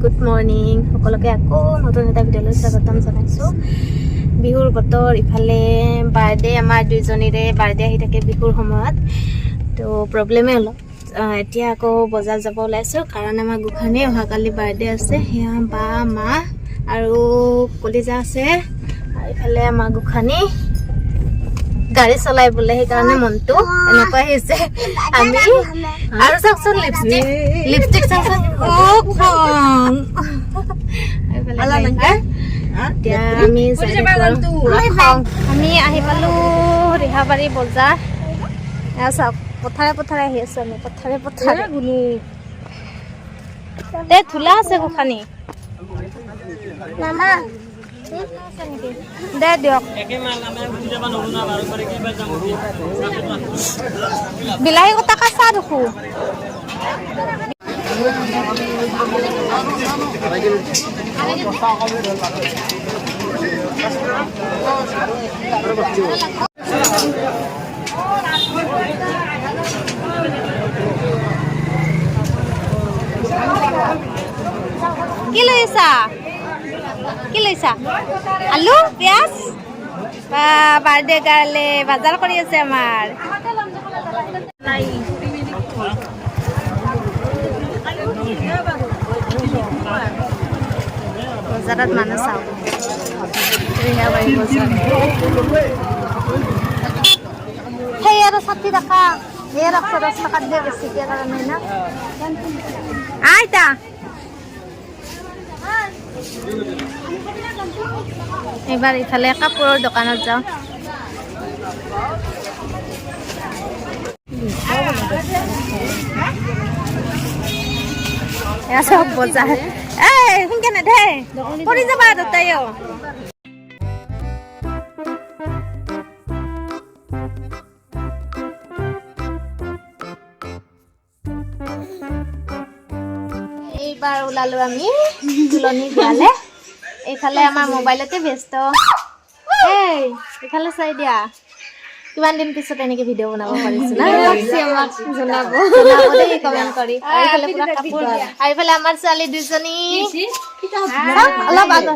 Good morning সকলোকে আকৌ নতুন এটা ভিডিঅ'লৈ স্বাগতম জনাইছোঁ। বিহুৰ বতৰ, ইফালে বাৰ্থডে, আমাৰ দুইজনীৰে বাৰ্থডে আহি থাকে বিহুৰ সময়ত, তো প্ৰব্লেমেই অলপ। এতিয়া আকৌ বজাৰ যাব ওলাইছোঁ, কাৰণ আমাৰ গোসাঁনীৰ অহাকালি বাৰ্থডে আছে। সেয়া বা, মা আৰু কলিজা আছে, আৰু ইফালে আমাৰ গোসাঁনী গাড়ী চলাই বোলে, সেইকাৰণে মনটো এনেকুৱা আহিছে। আমি আৰু চাওকচোন লিপষ্টিক চাওকচোন, এতিয়া আমি আহি পালোঁ ৰিহাবাৰী বজাৰ। চাওক পথাৰে পথাৰে আহি আছোঁ আমি, পথাৰে পথাৰে এই ধূলা আছে গোসাঁনী দে দিয়ক। বিলাহী কটা কাঁচা দেখো। কি লৈছা? কি লৈছা? আলু, পিঁয়াজ? বা বাৰ্থডে গাৰ্লে বজাৰ কৰি আছে আমাৰ। বজাৰত মানুহ চাওক, ৰিহাবাৰী বজাৰ। সেই আৰু 60 টকা, সেই 10 টকাত দিয়ে বেছিকে কাৰণে না। আইতা এইবাৰ ইফালে কাপোৰৰ দোকানত যাওঁ। এয়া চব বজাৰ। সোনকে নেদে পৰি যাবা দুটাইও। এইবাৰ ওলালো আমি তুলনি বিয়ালে। এইফালে আমাৰ মোবাইলতে ব্যস্ত। এইফালে চাই দিয়া, কিমান দিন পিছত এনেকে ভিডিঅ' বনাব পাৰিছো না। জনাব দেই কমেণ্ট কৰি। আৰু এইফালে আমাৰ ছোৱালী দুজনী অলপ আগত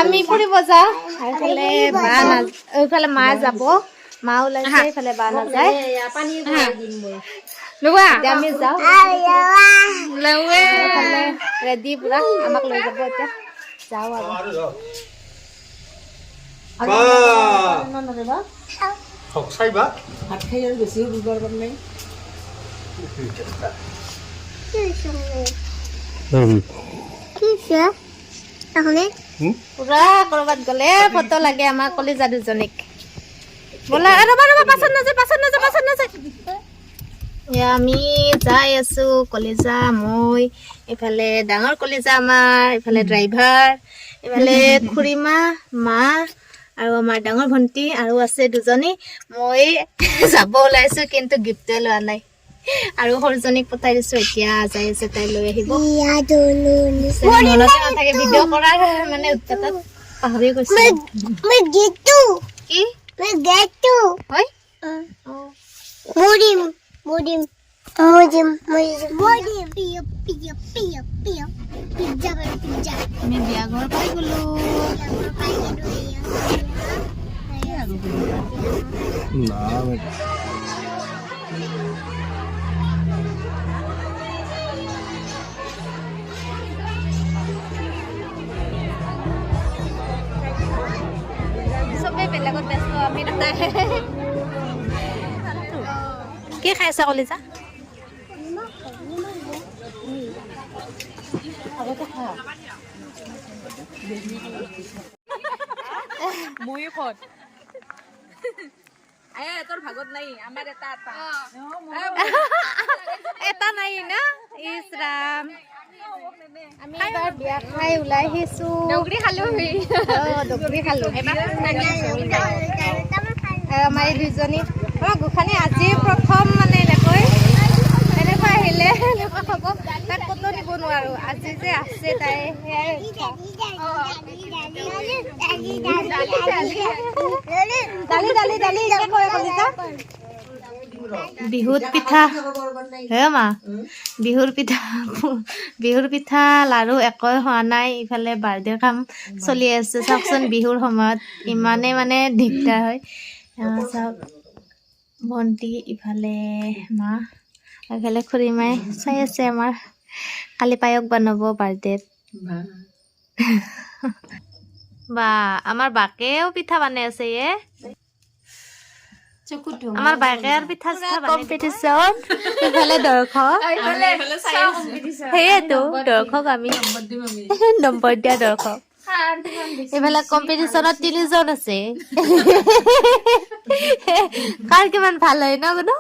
আমি ফুৰিব যাওঁ। এইফালে মা যাব, মা ওলাইছে, এইফালে বা নাযায়। আমি যাওঁ ৰেডি পুৰা, আমাক লৈ যাব এতিয়া। যাওঁ পুৰা কৰবাত গলে ফটো লাগে আমাৰ কলিজা দুজনীক। বলা পাছত নাযায়। আমি যাই আছো, কলিজা, মই, এইফালে ডাঙৰ কলিজা আমাৰ, এইফালে ড্ৰাইভাৰ, এইফালে খুৰীমা, মা আৰু আমাৰ ডাঙৰ ভণ্টি, আৰু আছে দুজনী। মই যাব ওলাইছো, কিন্তু গিফ্টে লোৱা নাই। আৰু সৰুজনীক পঠাই দিছো, এতিয়া যাই আছে, তাই লৈ আহিব। মনতে নাথাকে ভিডিঅ' কৰাৰ মানে উৎপাতত পাহৰি গৈছো। আমি বিয়া ঘৰ পাই গলো। চবেই বেলেগত ব্যস্ত, আমি দুটাই। কি খাই আছা কলিজা? তোর ভাগত নাই, আমার এটা নাই না। ইছৰাম, আমি এবাৰ বিয়া খাই ওলাই আহিছো। দগৰি খালো। আমাৰ দুইজনী, আমাৰ গোসাঁনী আজি প্ৰথম মানে এনেকুৱা আহিলে এনেকুৱা হ'ব। তাক ক'তো নিব নোৱাৰো, আজি যে আছে তাই ডালি বিহুত পিঠা হে মা বিহুৰ পিঠা লাৰু একোৱে হোৱা নাই ইফালে বাৰ্থডে কাম চলি আছে চাওকচোন বিহুৰ সময়ত ইমানে মানে দিগদাৰ হয় চাওক ভণ্টি ইফালে মা ইফালে খুৰীমাই চাই আছে আমাৰ কালি পায়স বনাব বাৰ্থডেত বা আমাৰ বাকেও পিঠা বনাই আছে আমাৰ বাকে আৰু পিঠা চিঠা কম্পিটিশ্যন ইফালে দৰ্শক সেয়েতো দৰ্শক আমি নম্বৰ দিয়া দৰ্শক এইফালে কম্পিটিশ্যনত 3জন আছে কাৰ কিমান ভাল হয় ন